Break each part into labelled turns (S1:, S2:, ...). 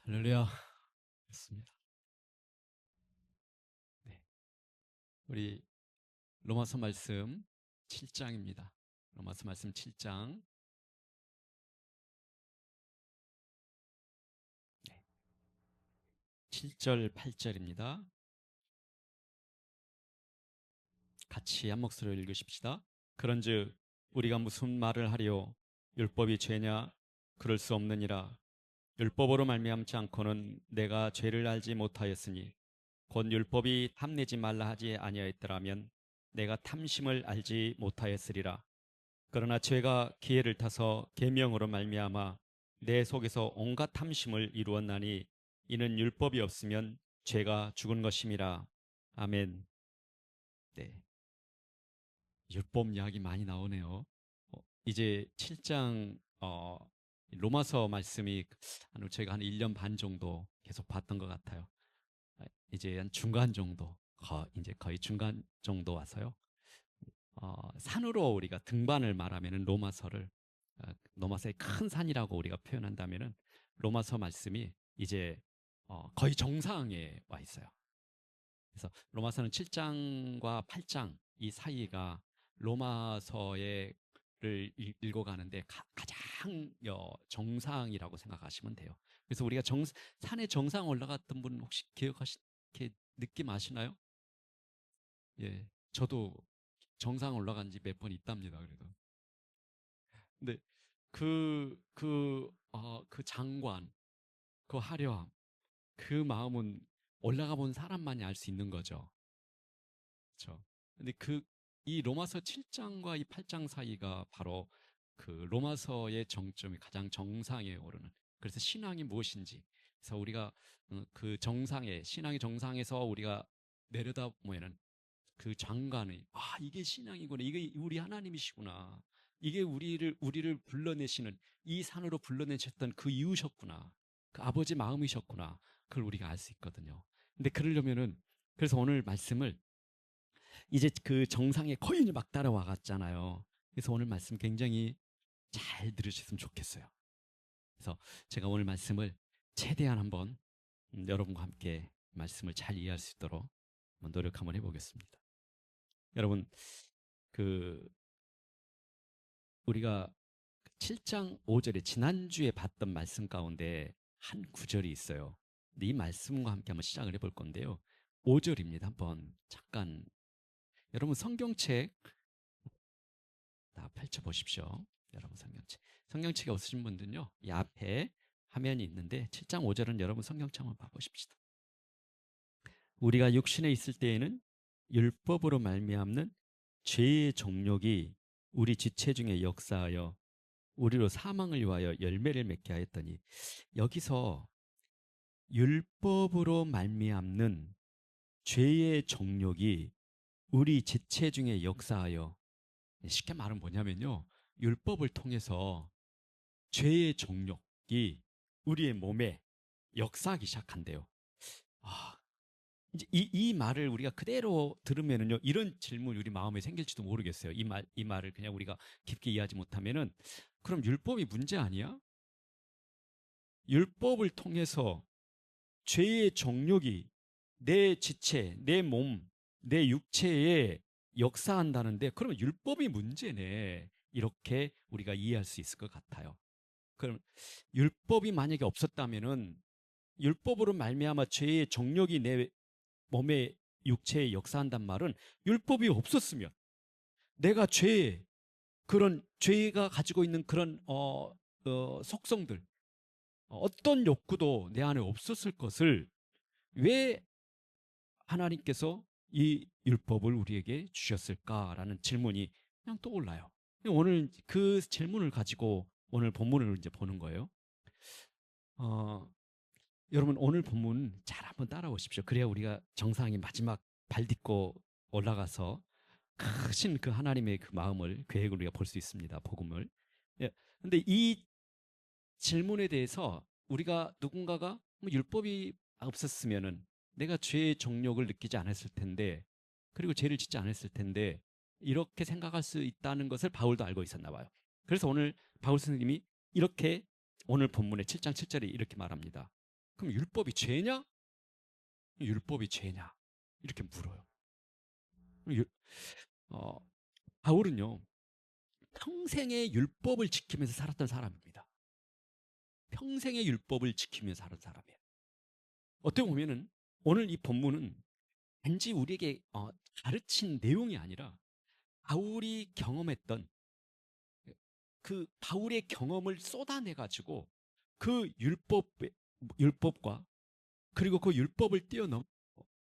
S1: 할렐루야. 됐습니다. 네. 우리 로마서 말씀 7장입니다. 로마서 말씀 7장. 네. 7절, 8절입니다. 같이 한 목소리로 읽으십시다. 그런즉 우리가 무슨 말을 하리요? 율법이 죄냐? 그럴 수 없느니라. 율법으로 말미암지 않고는 내가 죄를 알지 못하였으니 곧 율법이 탐내지 말라 하지 아니하였더라면 내가 탐심을 알지 못하였으리라. 그러나 죄가 기회를 타서 계명으로 말미암아 내 속에서 온갖 탐심을 이루었나니 이는 율법이 없으면 죄가 죽은 것임이라. 아멘. 네, 율법 이야기 많이 나오네요. 이제 7장 로마서 말씀이 저희가 한 1년 반 정도 계속 봤던 것 같아요. 이제 한 중간 정도, 이제 거의 중간 정도 와서요. 산으로 우리가 등반을 말하면은 로마서의 큰 산이라고 우리가 표현한다면은 로마서 말씀이 이제 거의 정상에 와 있어요. 그래서 로마서는 7장과 8장 이 사이가 로마서를 읽어가는데 가장 정상이라고 생각하시면 돼요. 그래서 우리가 산의 정상 올라갔던 분 혹시 이렇게 느낌 아시나요? 예, 저도 정상 올라간 지 몇 번 있답니다. 그래도. 근데 그 장관, 그 화려함, 그 마음은 올라가 본 사람만이 알 수 있는 거죠. 그렇죠? 근데 이 로마서 7장과 이 8장 사이가 바로 그 로마서의 정점이 가장 정상에 오르는. 그래서 신앙이 무엇인지. 그래서 우리가 그 신앙의 정상에서 우리가 내려다보면은 그 장관의 이게 신앙이구나, 이게 우리 하나님이시구나, 이게 우리를 불러내시는, 이 산으로 불러내셨던 그 이유셨구나, 그 아버지 마음이셨구나, 그걸 우리가 알 수 있거든요. 근데 그러려면은, 그래서 오늘 말씀을 이제 그 정상에 거의 막 따라와 갔잖아요. 그래서 오늘 말씀 굉장히 잘 들으셨으면 좋겠어요. 그래서 제가 오늘 말씀을 최대한 한번 여러분과 함께 말씀을 잘 이해할 수 있도록 한번 노력 한번 해보겠습니다. 여러분, 그 우리가 7장 5절에 지난주에 봤던 말씀 가운데 한 구절이 있어요. 근데 이 말씀과 함께 한번 시작을 해볼 건데요. 5절입니다. 한번 잠깐 여러분 성경책 다 펼쳐보십시오. 여러분 성경책이 없으신 분들은요, 이 앞에 화면이 있는데 7장 5절은 여러분 성경책 한번 봐보십시다. 우리가 육신에 있을 때에는 율법으로 말미암는 죄의 정욕이 우리 지체 중에 역사하여 우리로 사망을 위하여 열매를 맺게 하였더니, 여기서 율법으로 말미암는 죄의 정욕이 우리 지체 중에 역사하여, 쉽게 말하면 뭐냐면요, 율법을 통해서 죄의 정욕이 우리의 몸에 역사하기 시작한대요. 이제 이 말을 우리가 그대로 들으면은요, 이런 질문이 우리 마음에 생길지도 모르겠어요. 이 말을 그냥 우리가 깊게 이해하지 못하면은, 그럼 율법이 문제 아니야? 율법을 통해서 죄의 정욕이 내 지체, 내 몸, 내 육체에 역사한다는데, 그러면 율법이 문제네, 이렇게 우리가 이해할 수 있을 것 같아요. 그럼 율법이 만약에 없었다면은, 율법으로 말미암아 죄의 정욕이 내 몸의 육체에 역사한단 말은, 율법이 없었으면 내가 그런 죄가 가지고 있는 그런 속성들, 어떤 욕구도 내 안에 없었을 것을 왜 하나님께서 이 율법을 우리에게 주셨을까라는 질문이 그냥 떠올라요. 오늘 그 질문을 가지고 오늘 본문을 이제 보는 거예요. 어, 여러분 오늘 본문 잘 한번 따라오십시오. 그래야 우리가 정상의 마지막 발 딛고 올라가서 크신 그 하나님의 그 마음을, 계획을 우리가 볼 수 있습니다. 복음을. 예. 근데 이 질문에 대해서 우리가 누군가가 율법이 없었으면은 내가 죄의 정욕을 느끼지 않았을 텐데, 그리고 죄를 짓지 않았을 텐데, 이렇게 생각할 수 있다는 것을 바울도 알고 있었나 봐요. 그래서 오늘 바울 선생님이 이렇게 오늘 본문의 7장 7절에 이렇게 말합니다. 그럼 율법이 죄냐? 율법이 죄냐? 이렇게 물어요. 율- 어, 바울은요, 평생의 율법을 지키면서 살았던 사람입니다. 평생의 율법을 지키면서 살은 사람이에요. 어떻게 보면은 오늘 이 본문은 단지 우리에게 가르친 내용이 아니라 바울이 경험했던 그 바울의 경험을 쏟아내 가지고 그 율법과 그리고 그 율법을 뛰어넘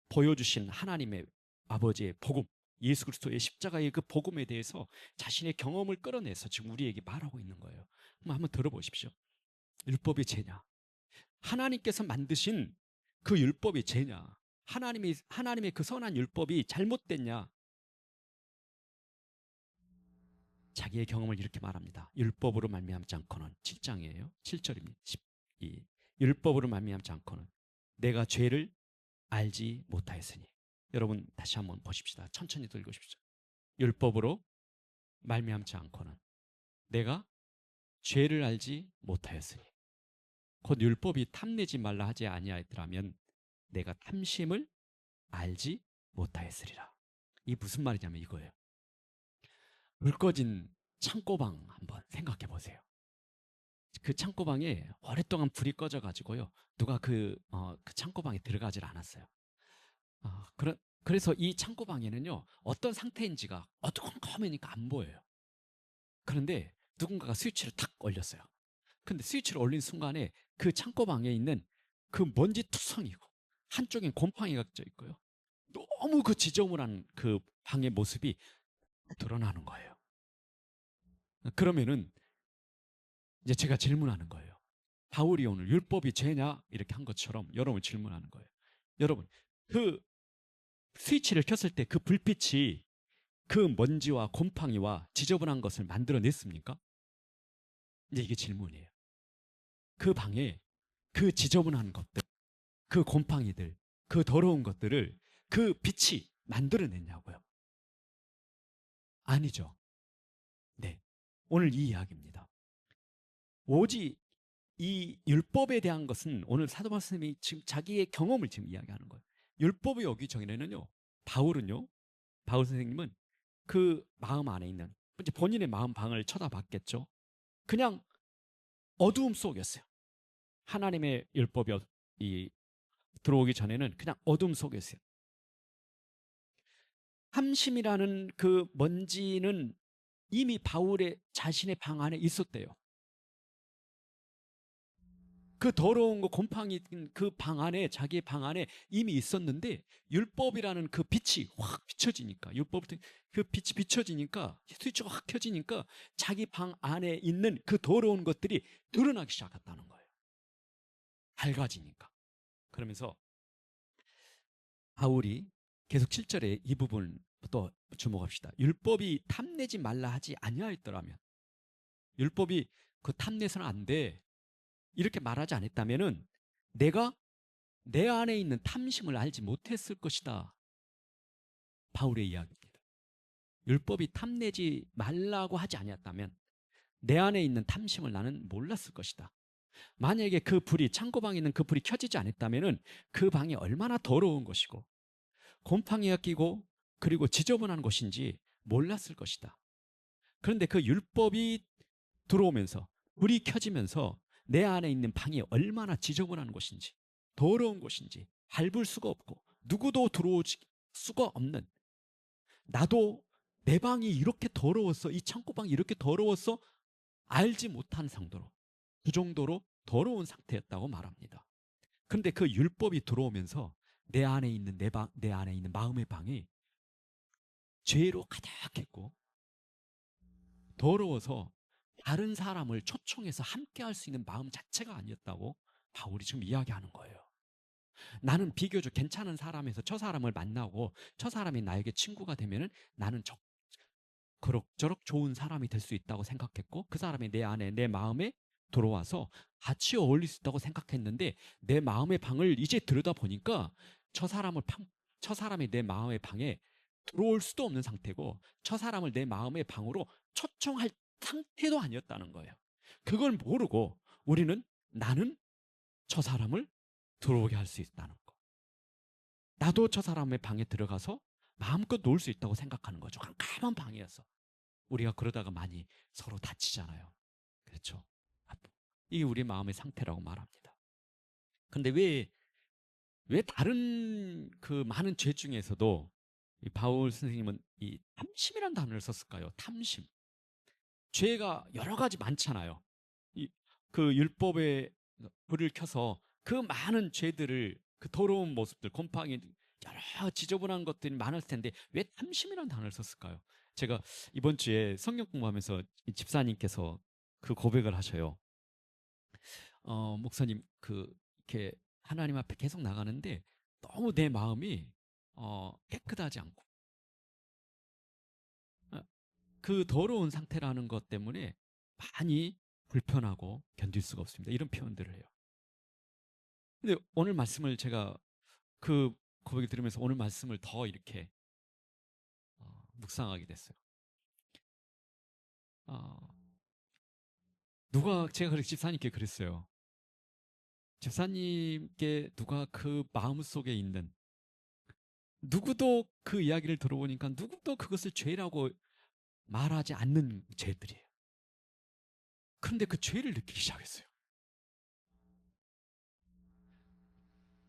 S1: 보여주신 하나님의 아버지의 복음, 예수 그리스도의 십자가의 그 복음에 대해서 자신의 경험을 끌어내서 지금 우리에게 말하고 있는 거예요. 한번 들어보십시오. 율법이 죄냐? 하나님께서 만드신 그 율법이 죄냐? 하나님의 그 선한 율법이 잘못됐냐? 자기의 경험을 이렇게 말합니다. 율법으로 말미암지 않고는 7장이에요. 7절입니다. 12. 율법으로 말미암지 않고는 내가 죄를 알지 못하였으니. 여러분 다시 한번 보십시다. 천천히 읽으십시오. 율법으로 말미암지 않고는 내가 죄를 알지 못하였으니. 곧 율법이 탐내지 말라 하지 아니하였더라면 내가 탐심을 알지 못하였으리라. 이 무슨 말이냐면 이거예요. 불 꺼진 창고방 한번 생각해 보세요. 그 창고방에 오랫동안 불이 꺼져 가지고요. 누가 그 창고방에 들어가질 않았어요. 그래서 이 창고방에는요. 어떤 상태인지가 어두컴컴하니까 안 보여요. 그런데 누군가가 스위치를 탁 올렸어요. 근데 스위치를 올린 순간에 그 창고방에 있는 그 먼지 투성이고 한쪽엔 곰팡이가 껴 있고요. 너무 그 지저분한 그 방의 모습이 드러나는 거예요. 그러면은 이제 제가 질문하는 거예요. 바울이 오늘 율법이 죄냐? 이렇게 한 것처럼 여러분 질문하는 거예요. 여러분, 그 스위치를 켰을 때 그 불빛이 그 먼지와 곰팡이와 지저분한 것을 만들어냈습니까? 이제 이게 질문이에요. 그 방에 그 지저분한 것들, 그 곰팡이들, 그 더러운 것들을 그 빛이 만들어냈냐고요? 아니죠. 네. 오늘 이 이야기입니다. 오직 이 율법에 대한 것은 오늘 사도 바울 선생님이 지금 자기의 경험을 지금 이야기하는 거예요. 율법이 오기 전에는요. 바울 선생님은 그 마음 안에 있는 이제 본인의 마음 방을 쳐다봤겠죠. 그냥 어두움 속이었어요. 하나님의 율법이 들어오기 전에는 그냥 어둠 속이었어요. 함심이라는 그 먼지는 이미 바울의 자신의 방 안에 있었대요. 그 더러운 거 곰팡이 그 방 안에 자기의 방 안에 이미 있었는데 율법이라는 그 빛이 확 비춰지니까 율법부터 그 빛이 비춰지니까 스위치가 확 켜지니까 자기 방 안에 있는 그 더러운 것들이 드러나기 시작했다는 거예요. 밝아지니까. 그러면서 바울이 계속 7절에 이 부분 또 주목합시다. 율법이 탐내지 말라 하지 아니하였더라면 율법이 그 탐내서는 안 돼. 이렇게 말하지 않았다면은 내가 내 안에 있는 탐심을 알지 못했을 것이다. 바울의 이야기입니다. 율법이 탐내지 말라고 하지 아니었다면 내 안에 있는 탐심을 나는 몰랐을 것이다. 만약에 그 불이 창고방에 있는 그 불이 켜지지 않았다면은 그 방이 얼마나 더러운 것이고 곰팡이가 끼고 그리고 지저분한 것인지 몰랐을 것이다. 그런데 그 율법이 들어오면서 불이 켜지면서 내 안에 있는 방이 얼마나 지저분한 것인지 더러운 것인지 밟을 수가 없고 누구도 들어올 수가 없는 나도 내 방이 이렇게 더러웠어 이 창고방이 이렇게 더러웠어 알지 못한 상도로 그 정도로 더러운 상태였다고 말합니다. 그런데 그 율법이 들어오면서 내 안에 있는 내 안에 있는 마음의 방이 죄로 가득했고 더러워서 다른 사람을 초청해서 함께 할 수 있는 마음 자체가 아니었다고 바울이 지금 이야기하는 거예요. 나는 비교적 괜찮은 사람에서 저 사람을 만나고 저 사람이 나에게 친구가 되면은 나는 그럭저럭 좋은 사람이 될 수 있다고 생각했고 그 사람이 내 안에 내 마음에 들어와서 같이 어울릴 수 있다고 생각했는데 내 마음의 방을 이제 들여다보니까 저 사람이 내 마음의 방에 들어올 수도 없는 상태고 저 사람을 내 마음의 방으로 초청할 상태도 아니었다는 거예요. 그걸 모르고 우리는 나는 저 사람을 들어오게 할 수 있다는 거. 나도 저 사람의 방에 들어가서 마음껏 놀 수 있다고 생각하는 거죠. 깜깜한 방이어서. 우리가 그러다가 많이 서로 다치잖아요. 그렇죠? 이게 우리 마음의 상태라고 말합니다. 근데 왜 다른 그 많은 죄 중에서도 이 바울 선생님은 이 탐심이라는 단어를 썼을까요? 탐심. 죄가 여러 가지 많잖아요. 그 율법에 불을 켜서 그 많은 죄들을, 그 더러운 모습들, 곰팡이, 여러 지저분한 것들이 많을 텐데 왜 탐심이라는 단어를 썼을까요? 제가 이번 주에 성경 공부하면서 집사님께서 그 고백을 하셔요. 목사님, 이렇게 하나님 앞에 계속 나가는데 너무 내 마음이 깨끗하지 않고 그 더러운 상태라는 것 때문에 많이 불편하고 견딜 수가 없습니다. 이런 표현들을 해요. 근데 오늘 말씀을 제가 그 고백을 들으면서 오늘 말씀을 더 이렇게 묵상하게 됐어요. 누가, 제가 그렇게 집사님께 그랬어요. 집사님께 누가 그 마음속에 있는, 누구도 그 이야기를 들어보니까 누구도 그것을 죄라고 말하지 않는 죄들이에요. 그런데 그 죄를 느끼기 시작했어요.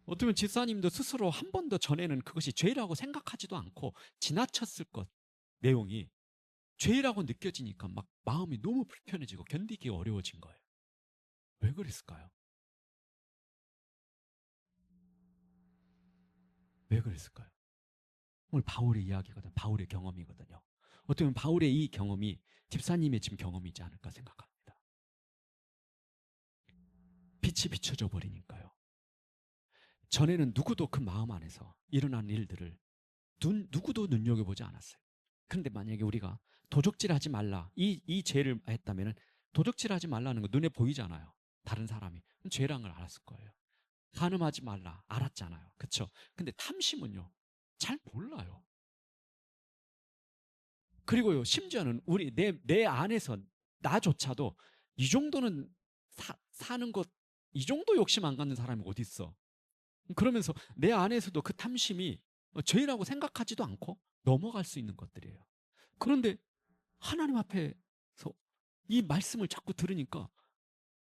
S1: 어쩌면 집사님도 스스로 한 번도 전에는 그것이 죄라고 생각하지도 않고 지나쳤을 것, 내용이 죄라고 느껴지니까 막 마음이 너무 불편해지고 견디기 어려워진 거예요. 왜 그랬을까요? 왜 그랬을까요? 오늘 바울의 이야기거든, 바울의 경험이거든요. 어떻게 보면 바울의 이 경험이 집사님의 지금 경험이지 않을까 생각합니다. 빛이 비춰져 버리니까요. 전에는 누구도 그 마음 안에서 일어난 일들을 누구도 눈여겨보지 않았어요. 그런데 만약에 우리가 도적질하지 말라, 이 죄를 했다면 도적질하지 말라는 거 눈에 보이잖아요. 다른 사람이 죄란 걸 알았을 거예요. 간음하지 말라 알았잖아요. 그렇죠? 근데 탐심은요, 잘 몰라요. 그리고요, 심지어는 내 안에서 나조차도 이 정도는 사는 것, 이 정도 욕심 안 갖는 사람이 어디 있어? 그러면서 내 안에서도 그 탐심이 죄라고 생각하지도 않고 넘어갈 수 있는 것들이에요. 그런데 하나님 앞에서 이 말씀을 자꾸 들으니까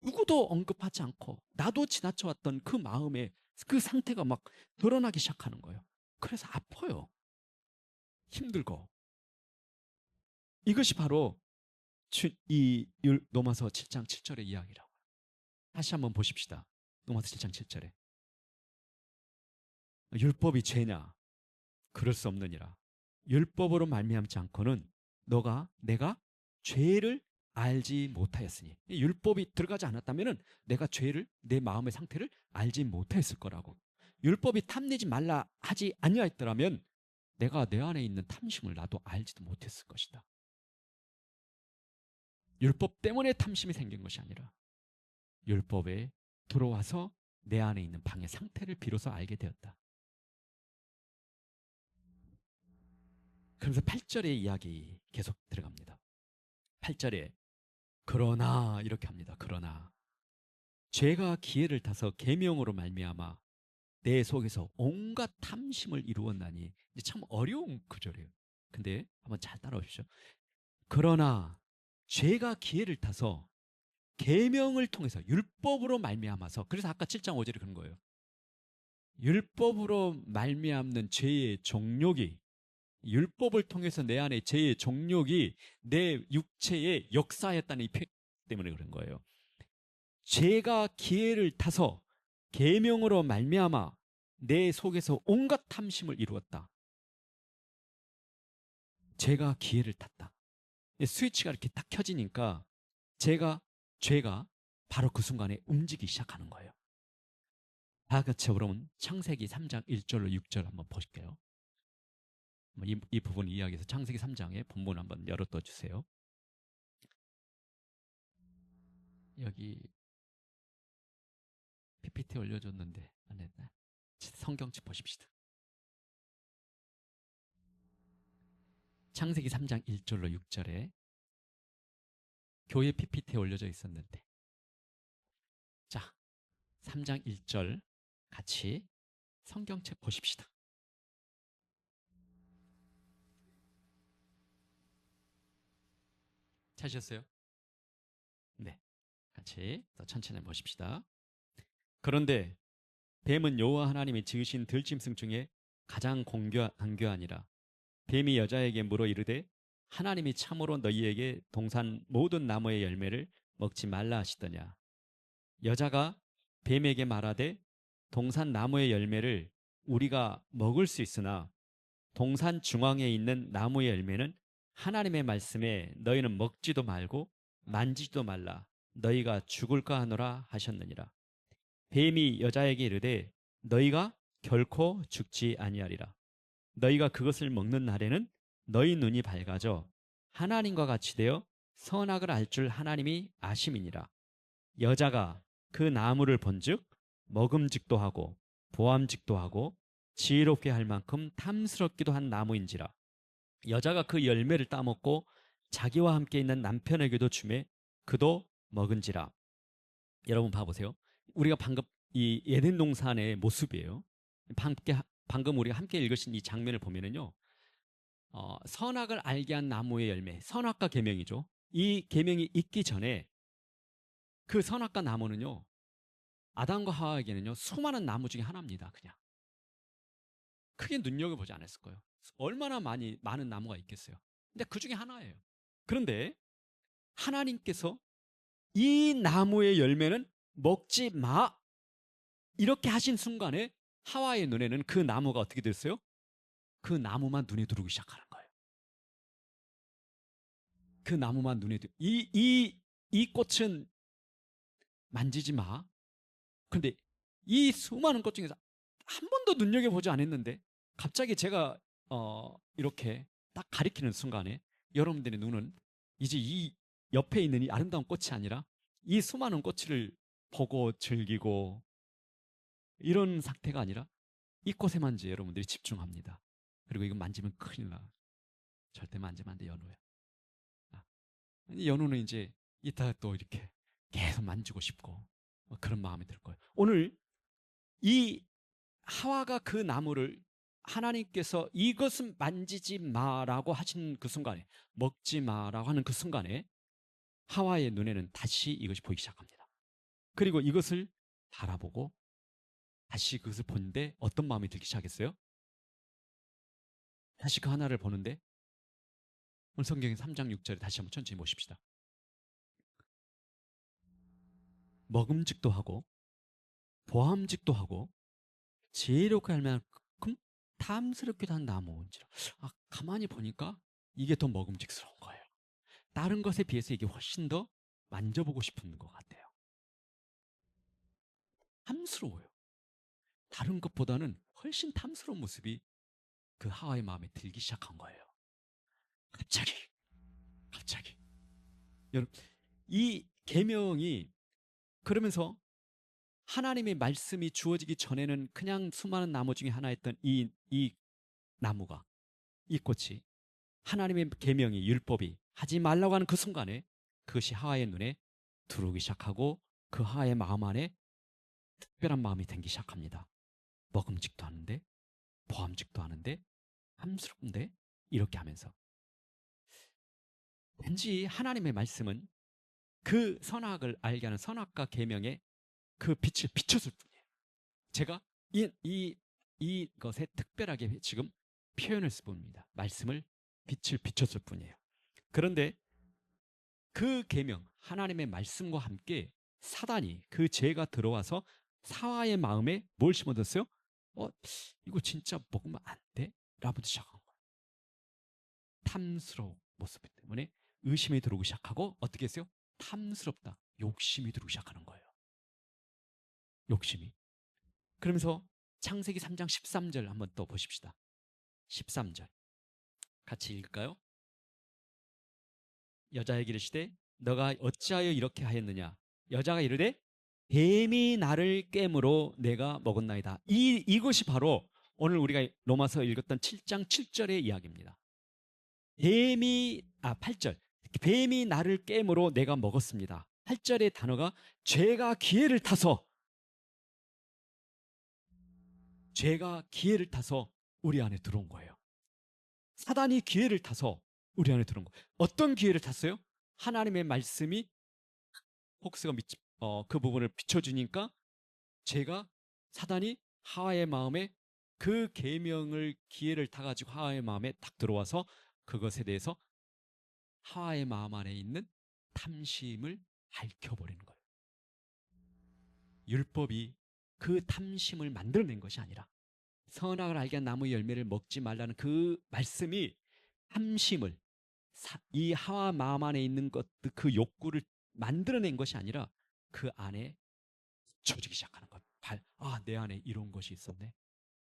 S1: 누구도 언급하지 않고 나도 지나쳐왔던 그 마음의 그 상태가 막 드러나기 시작하는 거예요. 그래서 아파요. 힘들고. 이것이 바로 로마서 7장 7절의 이야기라고요. 다시 한번 보십시다. 로마서 7장 7절에. 율법이 죄냐? 그럴 수 없느니라. 율법으로 말미암지 않고는 내가 죄를 알지 못하였으니, 율법이 들어가지 않았다면 내가 죄를, 내 마음의 상태를 알지 못했을 거라고. 율법이 탐내지 말라 하지 아니하였더라면 내가 내 안에 있는 탐심을 나도 알지도 못했을 것이다. 율법 때문에 탐심이 생긴 것이 아니라 율법에 들어와서 내 안에 있는 방의 상태를 비로소 알게 되었다. 그러면서 8절의 이야기 계속 들어갑니다. 8절에 그러나 이렇게 합니다. 그러나 죄가 기회를 타서 계명으로 말미암아 내 속에서 온갖 탐심을 이루었나니. 참 어려운 구절이에요. 근데 한번 잘 따라오십시오. 그러나 죄가 기회를 타서 계명을 통해서 율법으로 말미암아서, 그래서 아까 7장 5절에 그런 거예요. 율법으로 말미암는 죄의 종욕이, 율법을 통해서 내 안에 죄의 종욕이 내 육체에 역사했다는 이 표현 때문에 그런 거예요. 죄가 기회를 타서 계명으로 말미암아 내 속에서 온갖 탐심을 이루었다. 죄가 기회를 탔다. 스위치가 이렇게 딱 켜지니까 죄가 바로 그 순간에 움직이기 시작하는 거예요. 다 같이 그러면 창세기 3장 1절로 6절 한번 보실게요. 이 부분 이야기에서 창세기 3장의 본문 한번 열어둬 주세요. 여기 PPT 올려줬는데 안 했나? 성경책 보십시다. 창세기 3장 1절로 6절에 교회 PPT에 올려져 있었는데, 자, 3장 1절 같이 성경책 보십시다. 찾으셨어요? 네. 같이 더 천천히 보십시다. 그런데 뱀은 여호와 하나님이 지으신 들짐승 중에 가장 간교하니라. 뱀이 여자에게 물어 이르되 하나님이 참으로 너희에게 동산 모든 나무의 열매를 먹지 말라 하시더냐. 여자가 뱀에게 말하되 동산 나무의 열매를 우리가 먹을 수 있으나 동산 중앙에 있는 나무의 열매는 하나님의 말씀에 너희는 먹지도 말고 만지지도 말라 너희가 죽을까 하노라 하셨느니라. 뱀이 여자에게 이르되 너희가 결코 죽지 아니하리라. 너희가 그것을 먹는 날에는 너희 눈이 밝아져 하나님과 같이 되어 선악을 알 줄 하나님이 아심이니라. 여자가 그 나무를 본즉 먹음직도 하고 보암직도 하고 지혜롭게 할 만큼 탐스럽기도 한 나무인지라. 여자가 그 열매를 따먹고 자기와 함께 있는 남편에게도 주매 그도 먹은지라. 여러분 봐보세요. 우리가 방금 이 에덴 동산의 모습이에요. 방금 우리가 함께 읽으신 이 장면을 보면은요, 선악을 알게 한 나무의 열매, 선악과 계명이죠. 이 계명이 있기 전에 그 선악과 나무는요, 아담과 하와에게는요, 수많은 나무 중에 하나입니다. 그냥 크게 눈여겨보지 않았을 거예요. 얼마나 많은 나무가 있겠어요. 근데 그 중에 하나예요. 그런데 하나님께서 이 나무의 열매는 먹지 마 이렇게 하신 순간에 하와의 눈에는 그 나무가 어떻게 됐어요? 그 나무만 눈에 들어오기 시작하는 거예요. 그 나무만 눈에 들어. 이 꽃은 만지지 마. 그런데 이 수많은 꽃 중에서 한 번도 눈여겨보지 않았는데 갑자기 제가 이렇게 딱 가리키는 순간에 여러분들의 눈은 이제 이 옆에 있는 이 아름다운 꽃이 아니라 이 수많은 꽃을 보고 즐기고 이런 상태가 아니라 이 꽃에만 이제 여러분들이 집중합니다. 그리고 이거 만지면 큰일 나. 절대 만지면 안 돼, 연우야. 연우는 이제 이따 또 이렇게 계속 만지고 싶고 그런 마음이 들 거예요. 오늘 이 하와가 그 나무를 하나님께서 이것은 만지지 마라고 하신 그 순간에, 먹지 마라고 하는 그 순간에 하와의 눈에는 다시 이것이 보이기 시작합니다. 그리고 이것을 바라보고 다시 그것을 보는데 어떤 마음이 들기 시작했어요? 다시 그 하나를 보는데 오늘 성경의 3장 6절에 다시 한번 천천히 보십시다. 먹음직도 하고 보암직도 하고 지혜롭게 할 만큼 탐스럽기도 한 나무인지라. 가만히 보니까 이게 더 먹음직스러운 거예요. 다른 것에 비해서 이게 훨씬 더 만져보고 싶은 것 같아요. 탐스러워요. 다른 것보다는 훨씬 탐스러운 모습이 그 하와의 마음에 들기 시작한 거예요. 갑자기 여러분, 이 계명이 그러면서 하나님의 말씀이 주어지기 전에는 그냥 수많은 나무 중에 하나였던 이 나무가, 이 꽃이 하나님의 계명이, 율법이 하지 말라고 하는 그 순간에 그것이 하와의 눈에 들어오기 시작하고 그 하와의 마음 안에 특별한 마음이 생기기 시작합니다. 먹음직도 하는데 보암직도 하는데 함스럽은데 이렇게 하면서 왠지 하나님의 말씀은 그 선악을 알게 하는 선악과 계명에 그 빛을 비춰줄 뿐이에요. 제가 이것에 특별하게 지금 표현했을 뿐입니다. 말씀을 빛을 비춰줄 뿐이에요. 그런데 그 계명, 하나님의 말씀과 함께 사단이 그 죄가 들어와서 사화의 마음에 뭘 심어뒀어요? 이거 진짜 먹으면 안 돼? 라부터 시작한 거예요. 탐스러운 모습 때문에 의심이 들어오기 시작하고 어떻게 했어요? 탐스럽다, 욕심이 들어오기 시작하는 거예요. 욕심이. 그러면서 창세기 3장 13절 한번 또 보십시다. 13절 같이 읽을까요? 여자에게 이르시되 너가 어찌하여 이렇게 하였느냐. 여자가 이르되 뱀이 나를 깨므로 내가 먹었나이다. 이것이 바로 오늘 우리가 로마서 읽었던 7장 7절의 이야기입니다. 8절 뱀이 나를 깨므로 내가 먹었습니다. 8절의 단어가 죄가 기회를 타서 죄가 기회를 타서 우리 안에 들어온 거예요. 사단이 기회를 타서 우리 안에 들어온 거예요. 어떤 기회를 탔어요? 하나님의 말씀이 혹스가 그 부분을 비춰주니까 죄가 사단이 하와의 마음에 그 계명을 기회를 타가지고 하와의 마음에 딱 들어와서 그것에 대해서 하와의 마음 안에 있는 탐심을 밝혀버리는 거예요. 율법이 그 탐심을 만들어낸 것이 아니라 선악을 알게 한 나무의 열매를 먹지 말라는 그 말씀이 탐심을 이 하와 마음 안에 있는 것들 그 욕구를 만들어낸 것이 아니라 그 안에 쳐지기 시작하는 것. 내 안에 이런 것이 있었네.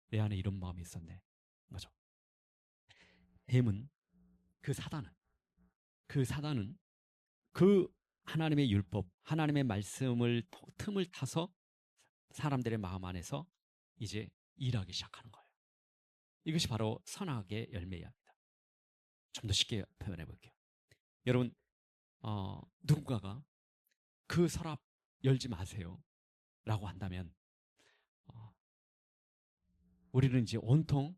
S1: 내 안에 이런 마음이 있었네. 맞아. 뱀은 그 사단은 그 하나님의 율법, 하나님의 말씀을 틈을 타서 사람들의 마음 안에서 이제 일하기 시작하는 거예요. 이것이 바로 선악의 열매입니다. 좀 더 쉽게 표현해 볼게요. 여러분, 누군가가 그 서랍 열지 마세요 라고 한다면 우리는 이제 온통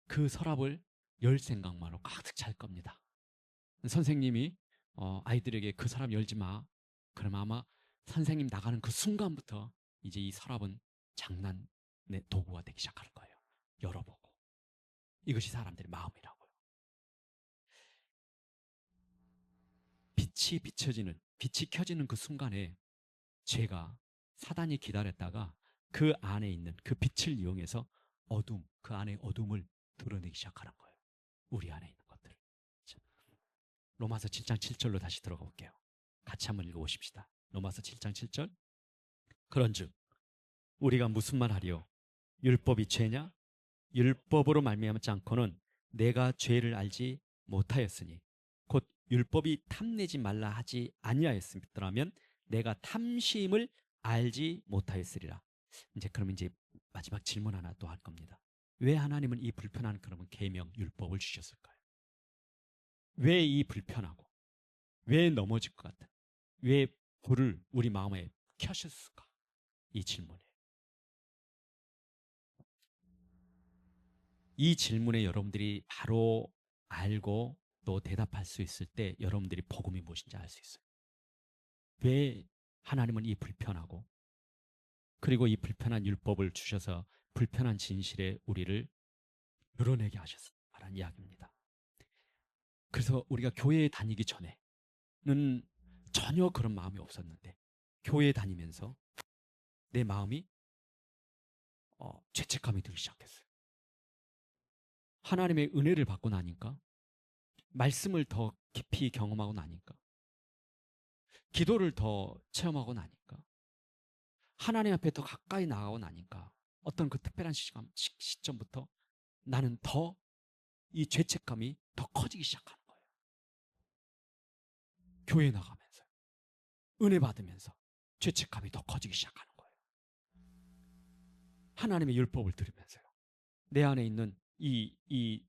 S1: 그 서랍을 열 생각만으로 가득 찰 겁니다. 선생님이 아이들에게 그 서랍 열지 마. 그러면 아마 선생님 나가는 그 순간부터 이제 이 서랍은 장난의 도구가 되기 시작할 거예요. 열어보고. 이것이 사람들의 마음이라고요. 빛이 켜지는 그 순간에 죄가 사단이 기다렸다가 그 안에 있는 그 빛을 이용해서 그 안에 어둠을 드러내기 시작하는 거예요. 우리 안에 있는 것들. 로마서 7장 7절로 다시 들어가 볼게요. 같이 한번 읽어보십시다. 로마서 7장 7절. 그런즉 우리가 무슨 말 하리요? 율법이 죄냐? 율법으로 말미암지 않고는 내가 죄를 알지 못하였으니 곧 율법이 탐내지 말라 하지 아니하였으면 내가 탐심을 알지 못하였으리라. 그러면 마지막 질문 하나 또 할 겁니다. 왜 하나님은 이 불편한 그러면 계명 율법을 주셨을까요? 왜 이 불편하고 왜 넘어질 것 같은 왜 불을 우리 마음에 켜셨을까? 이 질문에 여러분들이 바로 알고 또 대답할 수 있을 때 여러분들이 복음이 무엇인지 알 수 있어요. 왜 하나님은 이 불편하고 그리고 이 불편한 율법을 주셔서 불편한 진실에 우리를 드러내게 하셨다는 이야기입니다. 그래서 우리가 교회에 다니기 전에는 전혀 그런 마음이 없었는데 교회에 다니면서 내 마음이 죄책감이 들기 시작했어요. 하나님의 은혜를 받고 나니까 말씀을 더 깊이 경험하고 나니까 기도를 더 체험하고 나니까 하나님 앞에 더 가까이 나가고 나니까 어떤 그 특별한 시점부터 나는 더 이 죄책감이 더 커지기 시작하는 거예요. 교회 나가면서 은혜 받으면서 죄책감이 더 커지기 시작하는 거예요. 하나님의 율법을 들으면서요. 내 안에 있는 이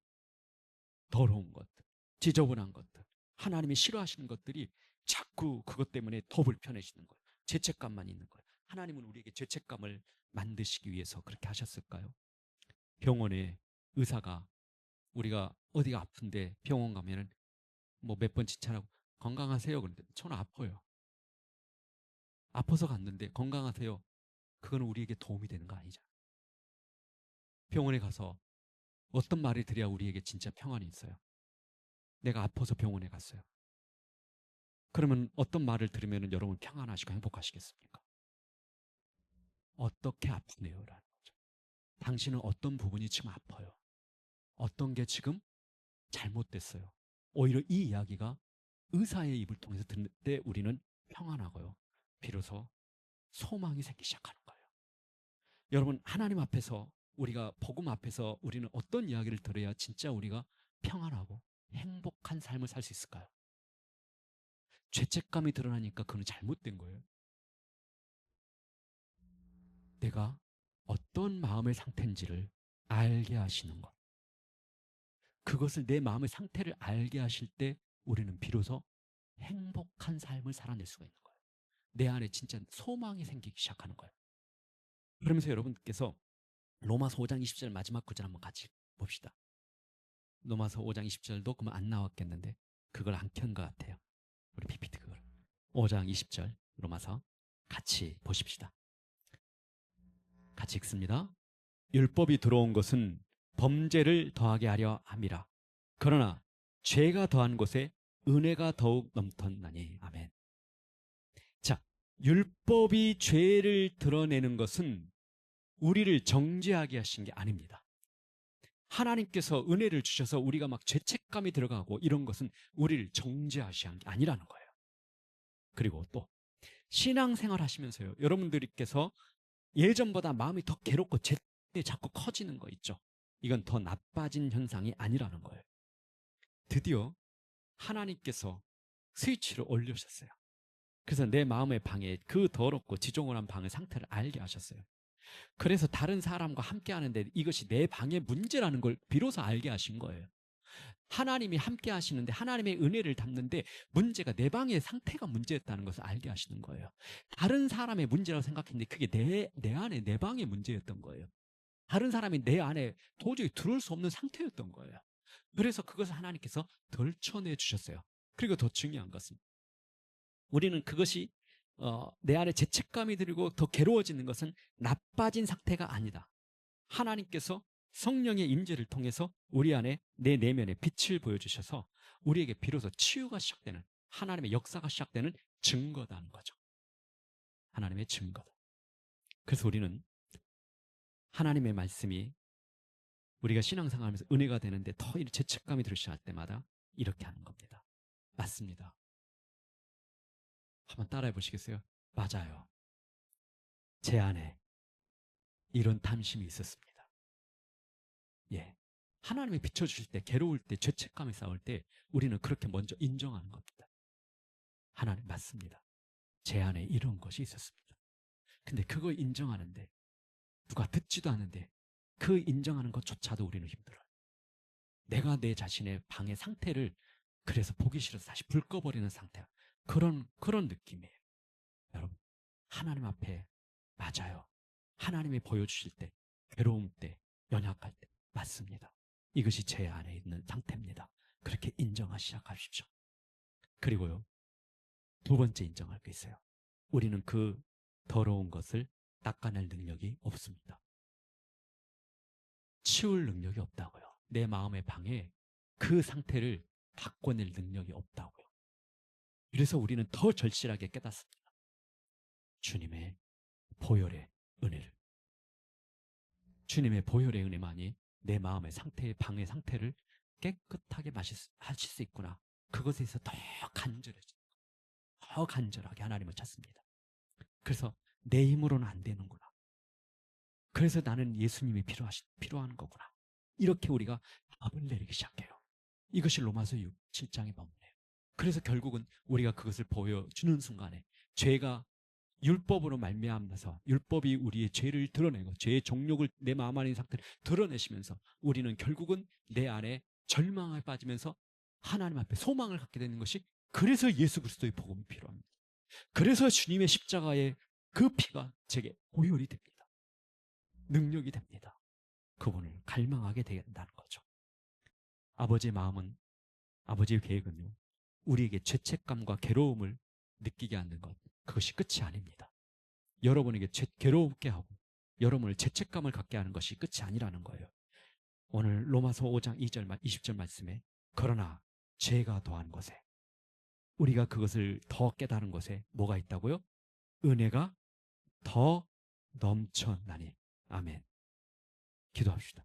S1: 더러운 것들, 지저분한 것들, 하나님이 싫어하시는 것들이 자꾸 그것 때문에 더 불편해지는 거예요. 죄책감만 있는 거예요. 하나님은 우리에게 죄책감을 만드시기 위해서 그렇게 하셨을까요? 병원에 의사가 우리가 어디가 아픈데 병원 가면은 뭐 몇 번 지찰하고 건강하세요. 그런데 저는 아파요. 아파서 갔는데 건강하세요. 그거는 우리에게 도움이 되는 거 아니잖아요. 병원에 가서 어떤 말을 드려야 우리에게 진짜 평안이 있어요. 내가 아파서 병원에 갔어요. 그러면 어떤 말을 들으면 여러분 평안하시고 행복하시겠습니까? 어떻게 아프네요? 라는 거죠. 당신은 어떤 부분이 지금 아파요? 어떤 게 지금 잘못됐어요? 오히려 이 이야기가 의사의 입을 통해서 듣는 때 우리는 평안하고요. 비로소 소망이 생기기 시작하는 거예요. 여러분, 하나님 앞에서 우리가 복음 앞에서 우리는 어떤 이야기를 들어야 진짜 우리가 평안하고 행복한 삶을 살 수 있을까요? 죄책감이 드러나니까 그건 잘못된 거예요. 내가 어떤 마음의 상태인지를 알게 하시는 것. 그것을 내 마음의 상태를 알게 하실 때 우리는 비로소 행복한 삶을 살아낼 수가 있는 거예요. 내 안에 진짜 소망이 생기기 시작하는 거예요. 그러면서 여러분께서 로마서 5장 20절 마지막 구절 한번 같이 봅시다. 로마서 5장 20절도 그러면 안 나왔겠는데 그걸 안 켠 것 같아요. 우리 PPT 그걸. 5장 20절 로마서 같이 보십시다. 같이 읽습니다. 율법이 들어온 것은 범죄를 더하게 하려 함이라. 그러나 죄가 더한 곳에 은혜가 더욱 넘쳤나니. 아멘. 자, 율법이 죄를 드러내는 것은 우리를 정죄하게 하신 게 아닙니다. 하나님께서 은혜를 주셔서 우리가 막 죄책감이 들어가고 이런 것은 우리를 정죄하시는 게 아니라는 거예요. 그리고 또 신앙생활 하시면서요, 여러분들께서 예전보다 마음이 더 괴롭고 죄가 자꾸 커지는 거 있죠. 이건 더 나빠진 현상이 아니라는 거예요. 드디어 하나님께서 스위치를 올려주셨어요. 그래서 내 마음의 방에 그 더럽고 지저분한 방의 상태를 알게 하셨어요. 그래서 다른 사람과 함께 하는데 이것이 내 방의 문제라는 걸 비로소 알게 하신 거예요. 하나님이 함께 하시는데 하나님의 은혜를 담는데 문제가 내 방의 상태가 문제였다는 것을 알게 하시는 거예요. 다른 사람의 문제라고 생각했는데 그게 내 안에 내 방의 문제였던 거예요. 다른 사람이 내 안에 도저히 들어올 수 없는 상태였던 거예요. 그래서 그것을 하나님께서 덜쳐내 주셨어요. 그리고 더 중요한 것은 우리는 그것이 내 안에 죄책감이 들고 더 괴로워지는 것은 나빠진 상태가 아니다. 하나님께서 성령의 임재를 통해서 우리 안에 내 내면에 빛을 보여주셔서 우리에게 비로소 치유가 시작되는, 하나님의 역사가 시작되는 증거다는 거죠. 하나님의 증거다. 그래서 우리는 하나님의 말씀이 우리가 신앙생활하면서 은혜가 되는데 더 죄책감이 들기 시작할 때마다 이렇게 하는 겁니다. 맞습니다. 한번 따라해 보시겠어요? 맞아요. 제 안에 이런 탐심이 있었습니다. 예. 하나님이 비춰주실 때, 괴로울 때, 죄책감에 싸울 때 우리는 그렇게 먼저 인정하는 겁니다. 하나님 맞습니다. 제 안에 이런 것이 있었습니다. 근데 그거 인정하는데 누가 듣지도 않는데 그 인정하는 것조차도 우리는 힘들어요. 내가 내 자신의 방의 상태를 그래서 보기 싫어서 다시 불 꺼버리는 상태, 그런 느낌이에요. 여러분, 하나님 앞에 맞아요. 하나님이 보여주실 때, 괴로움 때, 연약할 때 맞습니다. 이것이 제 안에 있는 상태입니다. 그렇게 인정하기 시작하십시오. 그리고요, 두 번째 인정할 게 있어요. 우리는 그 더러운 것을 닦아낼 능력이 없습니다. 치울 능력이 없다고요. 내 마음의 방에 그 상태를 바꿔낼 능력이 없다고요. 그래서 우리는 더 절실하게 깨닫습니다. 주님의 보혈의 은혜를. 주님의 보혈의 은혜만이 내 마음의 상태의 방의 상태를 깨끗하게 하실 수 있구나. 그것에 대해서 더 간절하게 하나님을 찾습니다. 그래서 내 힘으로는 안 되는구나. 그래서 나는 예수님이 필요한 거구나. 이렇게 우리가 답을 내리기 시작해요. 이것이 로마서 6, 7장의 본문이에요. 그래서 결국은 우리가 그것을 보여주는 순간에 죄가 율법으로 말미암아서 율법이 우리의 죄를 드러내고 죄의 정욕을 내 마음 안의 상태를 드러내시면서 우리는 결국은 내 안에 절망에 빠지면서 하나님 앞에 소망을 갖게 되는 것이, 그래서 예수 그리스도의 복음이 필요합니다. 그래서 주님의 십자가의 그 피가 제게 보혈이 됩니다. 능력이 됩니다. 그분을 갈망하게 된다는 거죠. 아버지의 마음은, 아버지의 계획은요, 우리에게 죄책감과 괴로움을 느끼게 하는 것, 그것이 끝이 아닙니다. 여러분에게 괴롭게 하고 여러분을 죄책감을 갖게 하는 것이 끝이 아니라는 거예요. 오늘 로마서 5장 2절 20절 말씀에 그러나 죄가 더한 것에, 우리가 그것을 더 깨달은 것에 뭐가 있다고요? 은혜가 더 넘쳐나니. 아멘. 기도합시다.